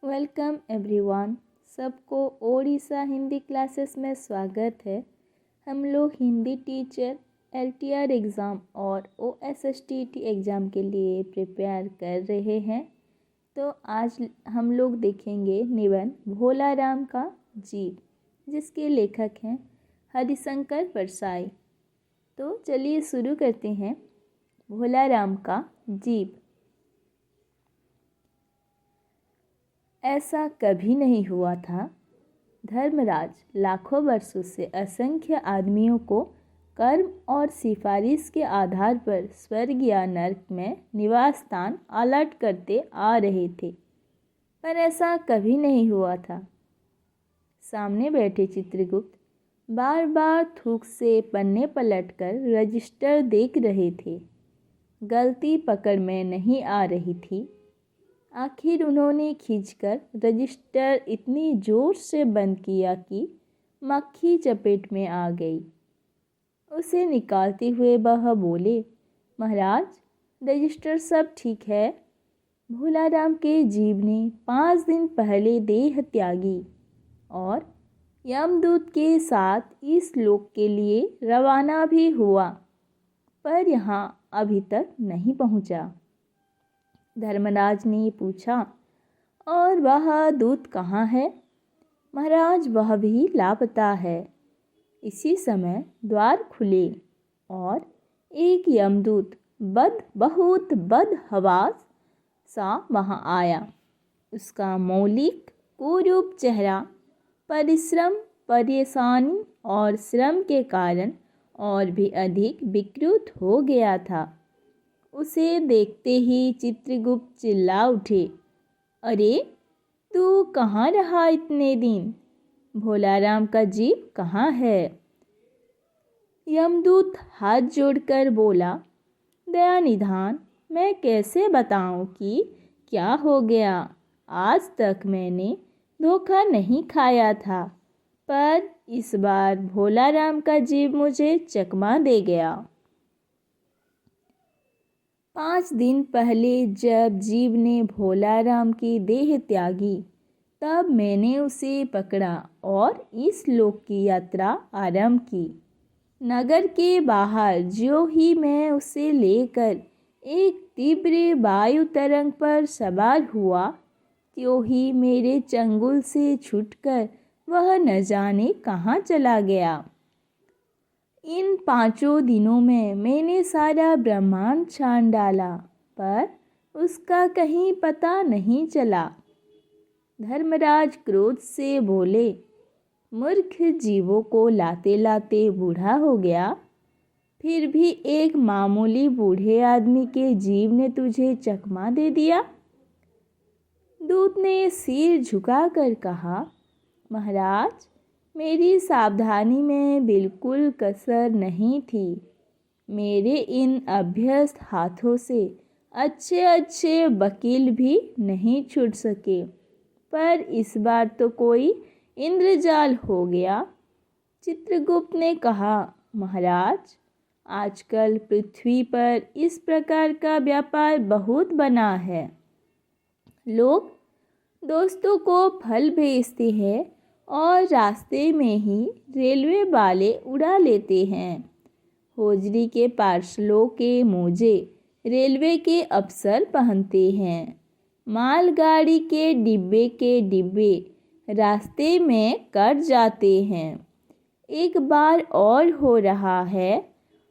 Welcome everyone. सबको Odisha Hindi classes में स्वागत है। हम लोग हिंदी टीचर LTR एग्ज़ाम और OSSTT एग्ज़ाम के लिए प्रिपेयर कर रहे हैं। तो आज हम लोग देखेंगे निबंध भोला राम का जीव, जिसके लेखक हैं हरिशंकर परसाई। तो चलिए शुरू करते हैं। भोला राम का जीव। ऐसा कभी नहीं हुआ था। धर्मराज लाखों वर्षों से असंख्य आदमियों को कर्म और सिफारिश के आधार पर स्वर्ग या नर्क में निवास स्थान अलॉट करते आ रहे थे, पर ऐसा कभी नहीं हुआ था। सामने बैठे चित्रगुप्त बार बार थूक से पन्ने पलटकर रजिस्टर देख रहे थे। गलती पकड़ में नहीं आ रही थी। आखिर उन्होंने खींचकर रजिस्टर इतनी जोर से बंद किया कि मक्खी चपेट में आ गई। उसे निकालते हुए वह बोले, महाराज, रजिस्टर सब ठीक है। भोला राम के जीव ने 5 दिन पहले देह त्यागी और यमदूत के साथ इस लोक के लिए रवाना भी हुआ, पर यहाँ अभी तक नहीं पहुँचा। धर्मराज ने पूछा, और वह दूत कहाँ है? महाराज, वह भी लापता है। इसी समय द्वार खुले और एक यमदूत बहुत बदहवास सा वहाँ आया। उसका मौलिक कुरूप चेहरा परिश्रम, परेशानी और श्रम के कारण और भी अधिक विकृत हो गया था। उसे देखते ही चित्रगुप्त चिल्ला उठे, अरे, तू कहाँ रहा इतने दिन? भोला राम का जीव कहाँ है? यमदूत हाथ जोड़कर बोला, दया निधान, मैं कैसे बताऊं कि क्या हो गया। आज तक मैंने धोखा नहीं खाया था, पर इस बार भोला राम का जीव मुझे चकमा दे गया। 5 दिन पहले जब जीव ने भोला राम की देह त्यागी, तब मैंने उसे पकड़ा और इस लोक की यात्रा आरंभ की। नगर के बाहर जो ही मैं उसे लेकर एक तीव्र वायु तरंग पर सवार हुआ, त्यों ही मेरे चंगुल से छूटकर वह न जाने कहाँ चला गया। इन 5 दिनों में मैंने सारा ब्रह्मांड छान डाला, पर उसका कहीं पता नहीं चला। धर्मराज क्रोध से बोले, मूर्ख, जीवों को लाते लाते बूढ़ा हो गया, फिर भी एक मामूली बूढ़े आदमी के जीव ने तुझे चकमा दे दिया। दूत ने सिर झुकाकर कहा, महाराज, मेरी सावधानी में बिल्कुल कसर नहीं थी। मेरे इन अभ्यस्त हाथों से अच्छे वकील भी नहीं छूट सके, पर इस बार तो कोई इंद्रजाल हो गया। चित्रगुप्त ने कहा, महाराज, आजकल पृथ्वी पर इस प्रकार का व्यापार बहुत बना है। लोग दोस्तों को फल भेजते हैं और रास्ते में ही रेलवे वाले उड़ा लेते हैं। होजरी के पार्सलों के मोजे रेलवे के अफसर पहनते हैं। मालगाड़ी के डिब्बे रास्ते में कट जाते हैं। एक बार और हो रहा है,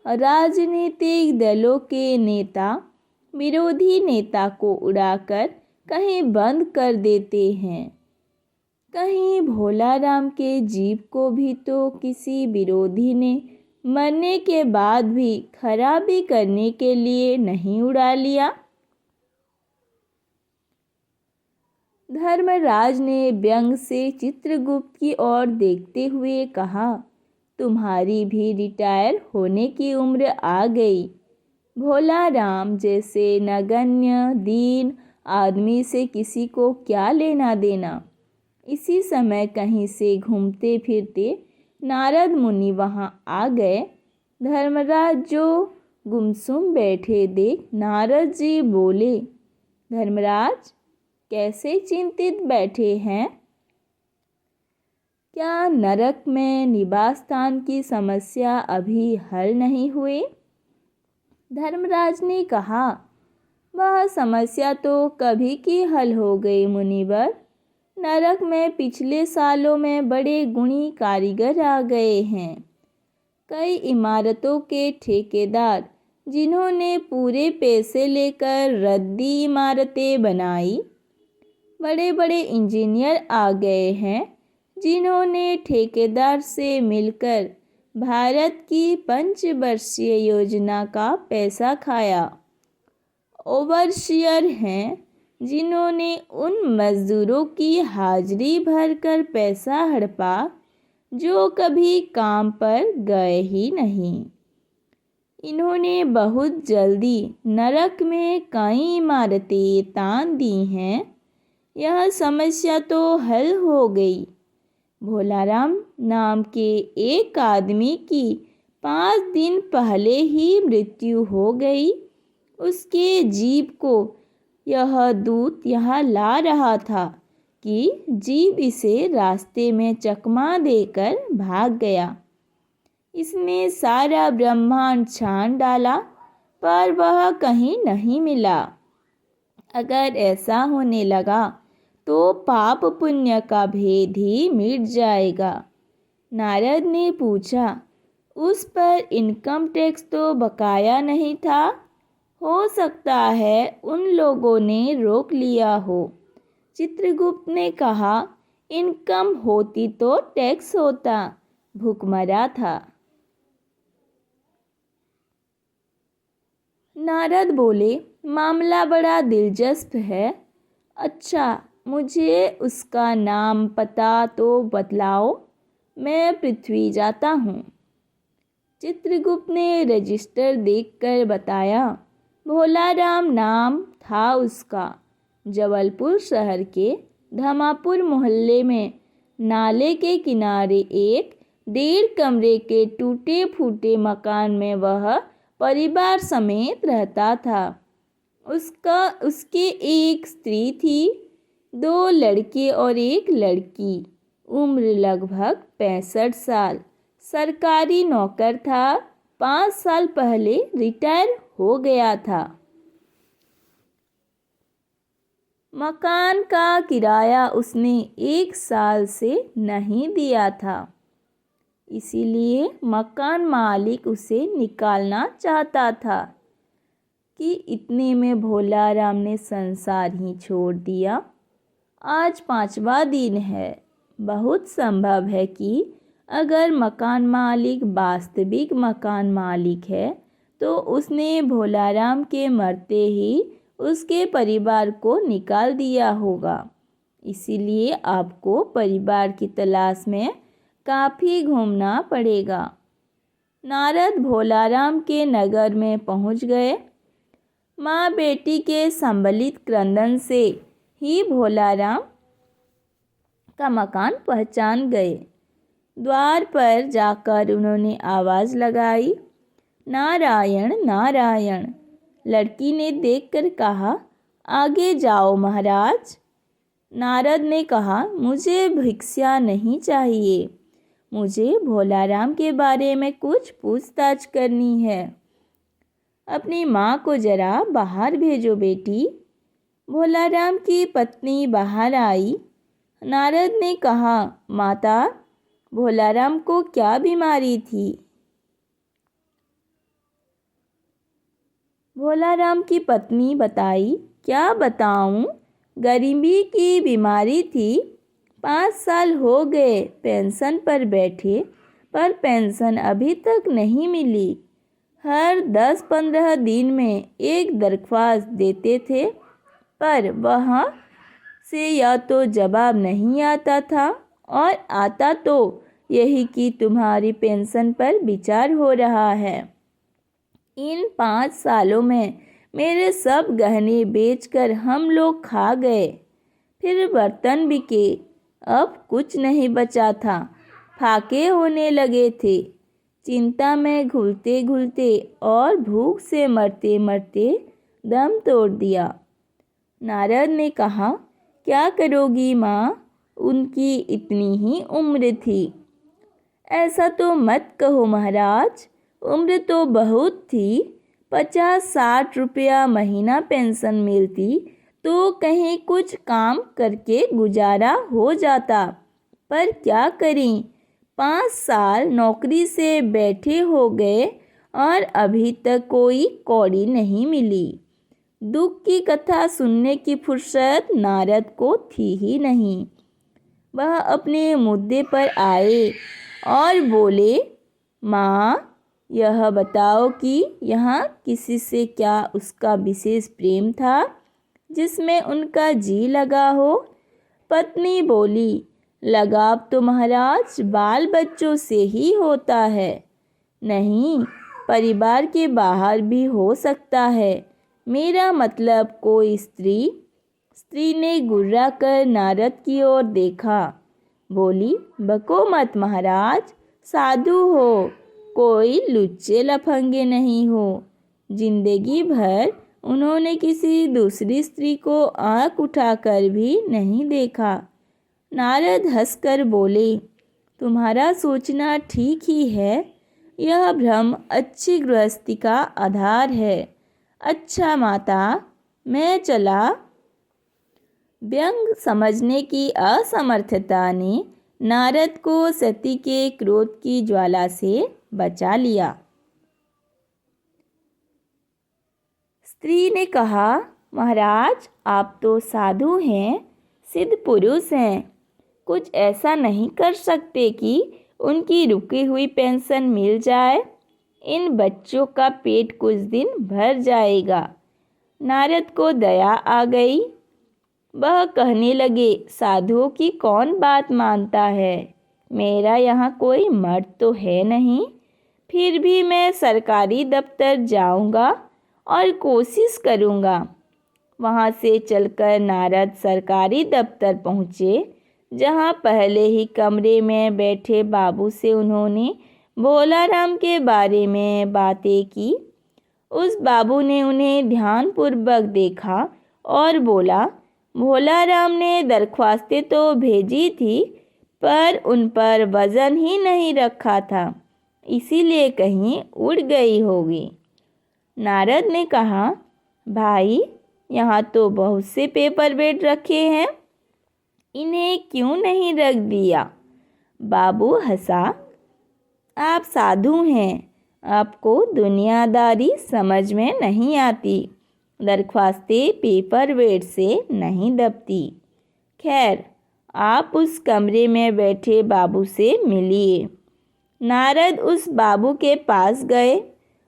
राजनीतिक दलों के नेता विरोधी नेता को उड़ाकर कहीं बंद कर देते हैं। कहीं भोला राम के जीव को भी तो किसी विरोधी ने मरने के बाद भी खराबी करने के लिए नहीं उड़ा लिया। धर्मराज ने व्यंग से चित्रगुप्त की ओर देखते हुए कहा, तुम्हारी भी रिटायर होने की उम्र आ गई। भोला राम जैसे नगण्य दीन आदमी से किसी को क्या लेना देना। इसी समय कहीं से घूमते फिरते नारद मुनि वहाँ आ गए। धर्मराज जो गुमसुम बैठे देख नारद जी बोले, धर्मराज, कैसे चिंतित बैठे हैं? क्या नरक में निवास स्थान की समस्या अभी हल नहीं हुई? धर्मराज ने कहा, वह समस्या तो कभी की हल हो गई मुनिवर। नरक में पिछले सालों में बड़े गुणी कारीगर आ गए हैं। कई इमारतों के ठेकेदार जिन्होंने पूरे पैसे लेकर रद्दी इमारतें बनाई, बड़े बड़े इंजीनियर आ गए हैं जिन्होंने ठेकेदार से मिलकर भारत की 5 वर्षीय योजना का पैसा खाया। ओवरसियर हैं जिन्होंने उन मजदूरों की हाजिरी भरकर पैसा हड़पा जो कभी काम पर गए ही नहीं। इन्होंने बहुत जल्दी नरक में कई इमारतें तान दी हैं। यह समस्या तो हल हो गई। भोलाराम नाम के एक आदमी की 5 दिन पहले ही मृत्यु हो गई। उसके जीप को यह दूत यहाँ ला रहा था कि जीप इसे रास्ते में चकमा देकर भाग गया। इसने सारा ब्रह्मांड छान डाला पर वह कहीं नहीं मिला। अगर ऐसा होने लगा तो पाप पुण्य का भेद ही मिट जाएगा। नारद ने पूछा, उस पर इनकम टैक्स तो बकाया नहीं था? हो सकता है उन लोगों ने रोक लिया हो। चित्रगुप्त ने कहा, इनकम होती तो टैक्स होता, भूखमरा था। नारद बोले, मामला बड़ा दिलचस्प है। अच्छा, मुझे उसका नाम पता तो बतलाओ, मैं पृथ्वी जाता हूँ। चित्रगुप्त ने रजिस्टर देखकर बताया, भोलाराम नाम था उसका। जबलपुर शहर के धमापुर मोहल्ले में नाले के किनारे एक 1.5 कमरे के टूटे फूटे मकान में वह परिवार समेत रहता था। उसके एक स्त्री थी, 2 लड़के और एक लड़की। उम्र लगभग 65 साल। सरकारी नौकर था। 5 साल पहले रिटायर हो गया था। मकान का किराया उसने 1 साल से नहीं दिया था, इसीलिए मकान मालिक उसे निकालना चाहता था कि इतने में भोलाराम ने संसार ही छोड़ दिया। आज 5वां दिन है। बहुत संभव है कि अगर मकान मालिक वास्तविक मकान मालिक है तो उसने भोलाराम के मरते ही उसके परिवार को निकाल दिया होगा। इसीलिए आपको परिवार की तलाश में काफ़ी घूमना पड़ेगा। नारद भोलाराम के नगर में पहुंच गए। माँ बेटी के सम्मिलित क्रंदन से ही भोलाराम का मकान पहचान गए। द्वार पर जाकर उन्होंने आवाज़ लगाई, नारायण नारायण। लड़की ने देखकर कहा, आगे जाओ महाराज। नारद ने कहा, मुझे भिक्षा नहीं चाहिए, मुझे भोलाराम के बारे में कुछ पूछताछ करनी है। अपनी माँ को जरा बाहर भेजो बेटी। भोलाराम की पत्नी बाहर आई। नारद ने कहा, माता, भोलाराम को क्या बीमारी थी? भोलाराम की पत्नी बताई, क्या बताऊं, गरीबी की बीमारी थी। 5 साल हो गए पेंशन पर बैठे, पर पेंशन अभी तक नहीं मिली। हर 10-15 दिन में एक दरख्वास्त देते थे, पर वहाँ से या तो जवाब नहीं आता था और आता तो यही कि तुम्हारी पेंशन पर विचार हो रहा है। इन 5 सालों में मेरे सब गहने बेचकर हम लोग खा गए, फिर बर्तन बिके, अब कुछ नहीं बचा था। फाके होने लगे थे। चिंता में घुलते घुलते और भूख से मरते मरते दम तोड़ दिया। नारद ने कहा, क्या करोगी माँ, उनकी इतनी ही उम्र थी। ऐसा तो मत कहो महाराज, उम्र तो बहुत थी। 50-60 रुपया महीना पेंशन मिलती तो कहीं कुछ काम करके गुजारा हो जाता। पर क्या करें, 5 साल नौकरी से बैठे हो गए और अभी तक कोई कौड़ी नहीं मिली। दुख की कथा सुनने की फुर्सत नारद को थी ही नहीं। वह अपने मुद्दे पर आए और बोले, माँ, यह बताओ कि यहाँ किसी से क्या उसका विशेष प्रेम था जिसमें उनका जी लगा हो। पत्नी बोली, लगाव तो महाराज बाल बच्चों से ही होता है। नहीं, परिवार के बाहर भी हो सकता है। मेरा मतलब कोई स्त्री ने गुर्रा कर नारद की ओर देखा। बोली, बको मत महाराज, साधु हो, कोई लुच्चे लफंगे नहीं हो। जिंदगी भर उन्होंने किसी दूसरी स्त्री को आंख उठाकर भी नहीं देखा। नारद हंसकर बोले, तुम्हारा सोचना ठीक ही है। यह भ्रम अच्छी गृहस्थी का आधार है। अच्छा माता, मैं चला। व्यंग समझने की असमर्थता ने नारद को सती के क्रोध की ज्वाला से बचा लिया। स्त्री ने कहा, महाराज, आप तो साधु हैं, सिद्ध पुरुष हैं, कुछ ऐसा नहीं कर सकते कि उनकी रुकी हुई पेंशन मिल जाए। इन बच्चों का पेट कुछ दिन भर जाएगा। नारद को दया आ गई। वह कहने लगे, साधुओं की कौन बात मानता है। मेरा यहाँ कोई मर्द तो है नहीं, फिर भी मैं सरकारी दफ्तर जाऊँगा और कोशिश करूँगा। वहाँ से चलकर नारद सरकारी दफ्तर पहुँचे, जहाँ पहले ही कमरे में बैठे बाबू से उन्होंने भोलाराम के बारे में बातें की। उस बाबू ने उन्हें ध्यानपूर्वक देखा और बोला, भोलाराम ने दरख्वास्तें तो भेजी थी, पर उन पर वजन ही नहीं रखा था, इसीलिए कहीं उड़ गई होगी। नारद ने कहा, भाई, यहाँ तो बहुत से पेपर वेट रखे हैं, इन्हें क्यों नहीं रख दिया। बाबू हंसा, आप साधु हैं, आपको दुनियादारी समझ में नहीं आती। दरख्वास्तें पेपर वेट से नहीं दबती। खैर, आप उस कमरे में बैठे बाबू से मिलिए। नारद उस बाबू के पास गए।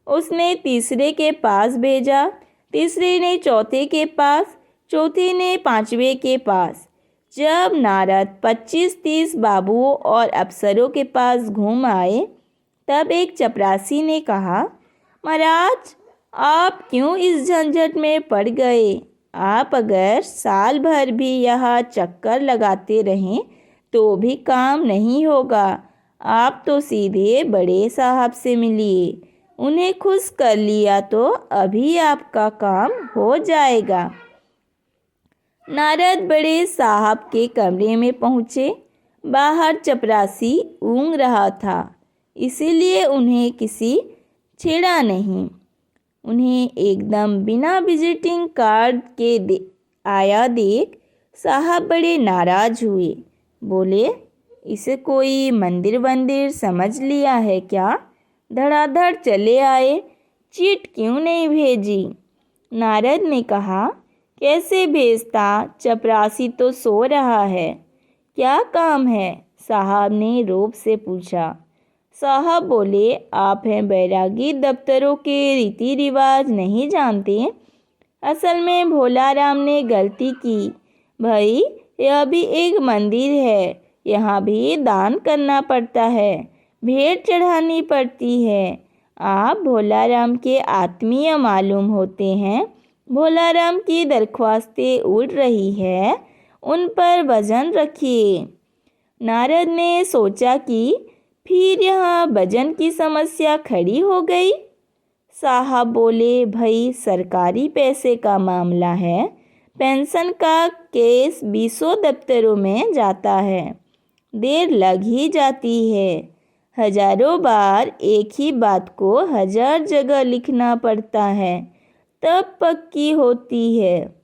उसने तीसरे के पास भेजा, तीसरे ने चौथे के पास, चौथे ने पांचवे के पास। जब नारद 25-30 बाबुओं और अफसरों के पास घूम आए, तब एक चपरासी ने कहा, महाराज, आप क्यों इस झंझट में पड़ गए। आप अगर साल भर भी यहाँ चक्कर लगाते रहें तो भी काम नहीं होगा। आप तो सीधे बड़े साहब से मिलिए, उन्हें खुश कर लिया तो अभी आपका काम हो जाएगा। नारद बड़े साहब के कमरे में पहुँचे। बाहर चपरासी ऊँघ रहा था, इसीलिए उन्हें किसी छेड़ा नहीं। उन्हें एकदम बिना विजिटिंग कार्ड के आया देख साहब बड़े नाराज हुए। बोले, इसे कोई मंदिर समझ लिया है क्या। धड़ाधड़ चले आए, चिट क्यों नहीं भेजी। नारद ने कहा, कैसे भेजता, चपरासी तो सो रहा है। क्या काम है, साहब ने रोब से पूछा। साहब बोले, आप हैं बैरागी, दफ्तरों के रीति रिवाज नहीं जानते। असल में भोलाराम ने गलती की। भाई, यह भी एक मंदिर है, यहाँ भी दान करना पड़ता है, भेंट चढ़ानी पड़ती है। आप भोलाराम के आत्मीय मालूम होते हैं। भोलाराम की दरख्वास्तें उड़ रही है, उन पर वजन रखिए। नारद ने सोचा कि फिर यहाँ वजन की समस्या खड़ी हो गई। साहब बोले, भाई, सरकारी पैसे का मामला है, पेंशन का केस 20 दफ्तरों में जाता है। देर लग ही जाती है। हजारों बार एक ही बात को 1000 जगह लिखना पड़ता है, तब पक्की होती है।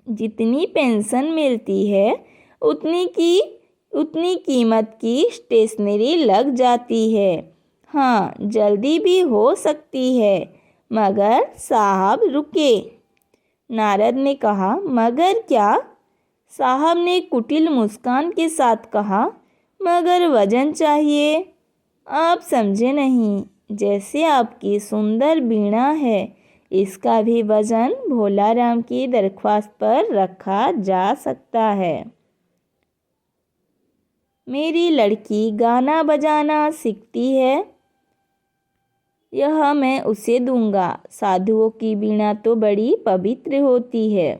जितनी पेंशन मिलती है उतनी कीमत की स्टेशनरी लग जाती है। हाँ, जल्दी भी हो सकती है, मगर साहब रुके। नारद ने कहा, मगर क्या? साहब ने कुटिल मुस्कान के साथ कहा, मगर वजन चाहिए। आप समझे नहीं। जैसे आपकी सुंदर वीणा है, इसका भी वजन भोलाराम की दरख्वास्त पर रखा जा सकता है। मेरी लड़की गाना बजाना सीखती है, यह मैं उसे दूंगा। साधुओं की वीणा तो बड़ी पवित्र होती है।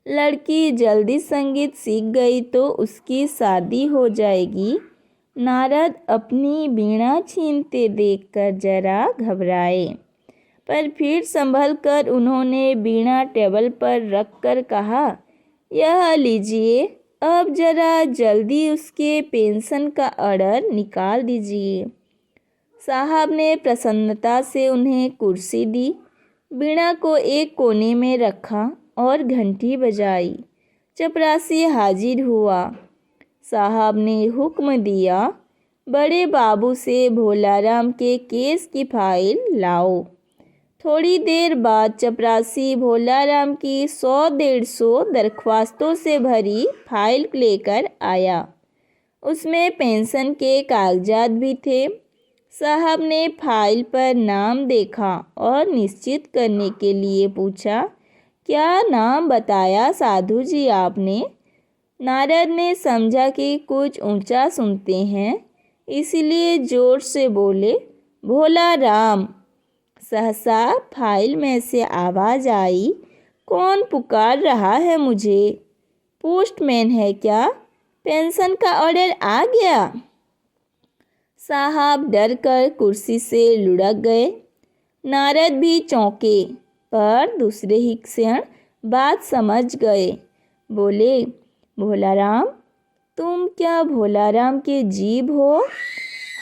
लड़की जल्दी संगीत सीख गई तो उसकी शादी हो जाएगी। नारद अपनी वीणा छीनते देखकर जरा घबराए, पर फिर संभल कर उन्होंने वीणा टेबल पर रख कर कहा, यह लीजिए, अब जरा जल्दी उसके पेंशन का ऑर्डर निकाल दीजिए। साहब ने प्रसन्नता से उन्हें कुर्सी दी, वीणा को एक कोने में रखा और घंटी बजाई। चपरासी हाजिर हुआ। साहब ने हुक्म दिया, बड़े बाबू से भोलाराम के केस की फाइल लाओ। थोड़ी देर बाद चपरासी भोलाराम की 100-150 दरख्वास्तों से भरी फाइल लेकर आया। उसमें पेंशन के कागजात भी थे। साहब ने फाइल पर नाम देखा और निश्चित करने के लिए पूछा, क्या नाम बताया साधु जी आपने? नारद ने समझा कि कुछ ऊंचा सुनते हैं, इसलिए जोर से बोले, भोलाराम। सहसा फाइल में से आवाज़ आई, कौन पुकार रहा है मुझे? पोस्टमैन है क्या? पेंशन का ऑर्डर आ गया। साहब डर कर कुर्सी से लुढ़क गए। नारद भी चौंके, पर दूसरे ही क्षण बात समझ गए। बोले, भोलाराम, तुम क्या भोलाराम के जीव हो?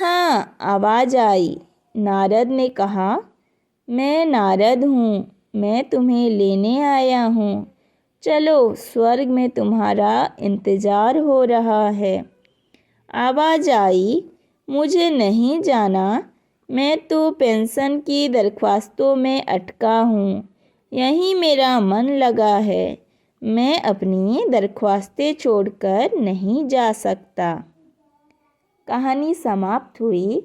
हाँ, आवाज़ आई। नारद ने कहा, मैं नारद हूँ, मैं तुम्हें लेने आया हूँ। चलो, स्वर्ग में तुम्हारा इंतज़ार हो रहा है। आवाज़ आई, मुझे नहीं जाना, मैं तो पेंशन की दरख्वास्तों में अटका हूँ। यहीं मेरा मन लगा है। मैं अपनी दरख्वास्तें छोड़कर नहीं जा सकता। कहानी समाप्त हुई।